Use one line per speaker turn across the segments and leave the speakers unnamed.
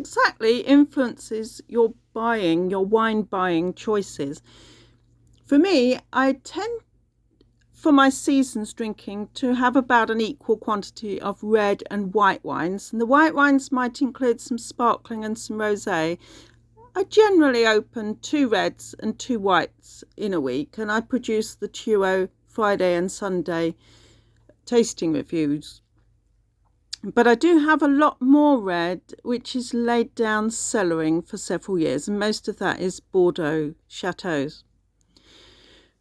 exactly influences your wine buying choices. For me, I tend for my seasons drinking to have about an equal quantity of red and white wines. And the white wines might include some sparkling and some rosé. I generally open 2 reds and 2 whites in a week, and I produce the Tuo Friday and Sunday tasting reviews. But I do have a lot more red, which is laid down cellaring for several years, and most of that is Bordeaux Chateaus.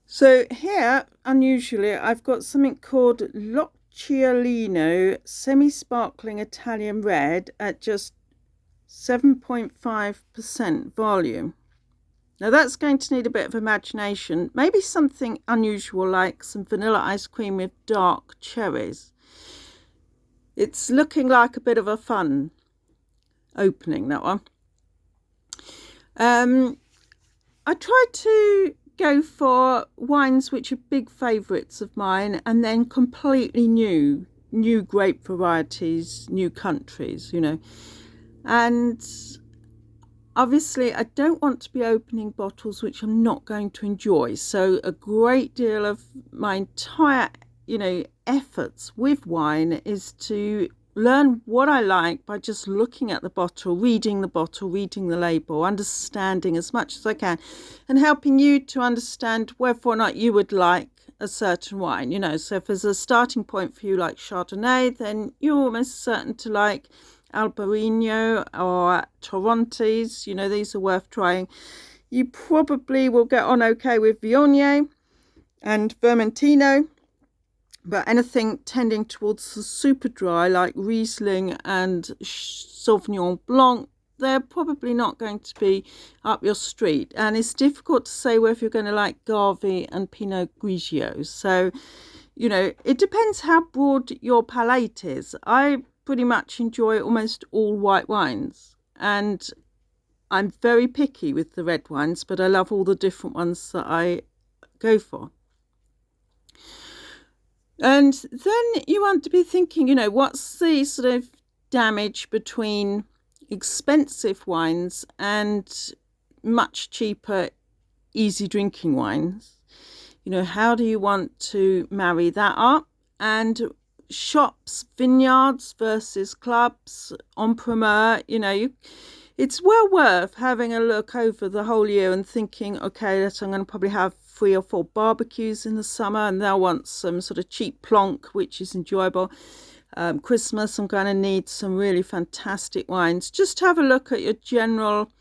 So here, unusually, I've got something called L'Occhiolino Semi-Sparkling Italian Red at just 7.5% volume. Now that's going to need a bit of imagination. Maybe something unusual like some vanilla ice cream with dark cherries. It's looking like a bit of a fun opening, that one. I tried to go for wines which are big favourites of mine, and then completely new grape varieties, new countries, And obviously I don't want to be opening bottles which I'm not going to enjoy. So a great deal of my entire, efforts with wine is to learn what I like by just looking at the bottle, reading the label, understanding as much as I can, and helping you to understand whether or not you would like a certain wine. So if there's a starting point for you like Chardonnay, then you're almost certain to like Albarino or Torrontés. These are worth trying. You probably will get on okay with Viognier and Vermentino. But anything tending towards the super dry, like Riesling and Sauvignon Blanc, they're probably not going to be up your street. And it's difficult to say whether you're going to like Gavi and Pinot Grigio. So, it depends how broad your palate is. I pretty much enjoy almost all white wines. And I'm very picky with the red wines, but I love all the different ones that I go for. And then you want to be thinking, what's the sort of damage between expensive wines and much cheaper, easy drinking wines? How do you want to marry that up? And shops, vineyards versus clubs, en primeur, it's well worth having a look over the whole year and thinking, okay, I'm going to probably have 3 or 4 barbecues in the summer, and they'll want some sort of cheap plonk, which is enjoyable. Christmas, I'm going to need some really fantastic wines. Just have a look at your general,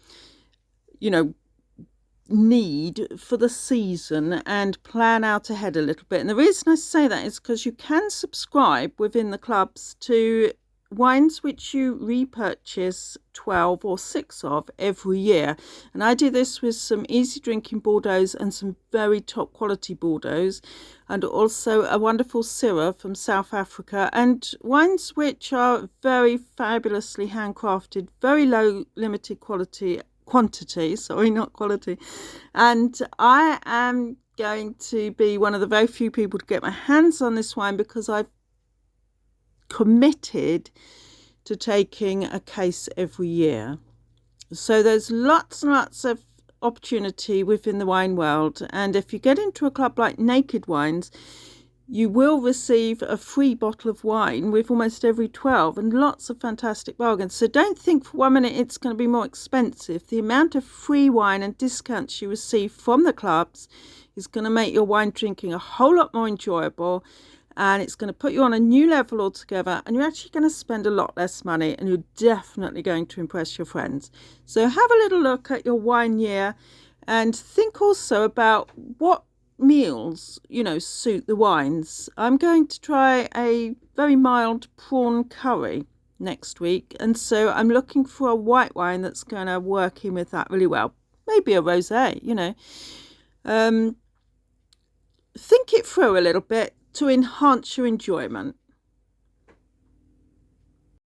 need for the season and plan out ahead a little bit. And the reason I say that is because you can subscribe within the clubs to wines which you repurchase 12 or 6 of every year. And I do this with some easy drinking Bordeaux and some very top quality Bordeaux, and also a wonderful Syrah from South Africa, and wines which are very fabulously handcrafted, very low limited quantity, not quality. And I am going to be one of the very few people to get my hands on this wine because I've committed to taking a case every year. So there's lots and lots of opportunity within the wine world, and if you get into a club like Naked Wines, you will receive a free bottle of wine with almost every 12, and lots of fantastic bargains. So don't think for 1 minute it's going to be more expensive. The amount of free wine and discounts you receive from the clubs is going to make your wine drinking a whole lot more enjoyable, and it's going to put you on a new level altogether, and you're actually going to spend a lot less money, and you're definitely going to impress your friends. So have a little look at your wine year, and think also about what meals, suit the wines. I'm going to try a very mild prawn curry next week, and so I'm looking for a white wine that's going to work in with that really well. Maybe a rosé, Think it through a little bit to enhance your enjoyment.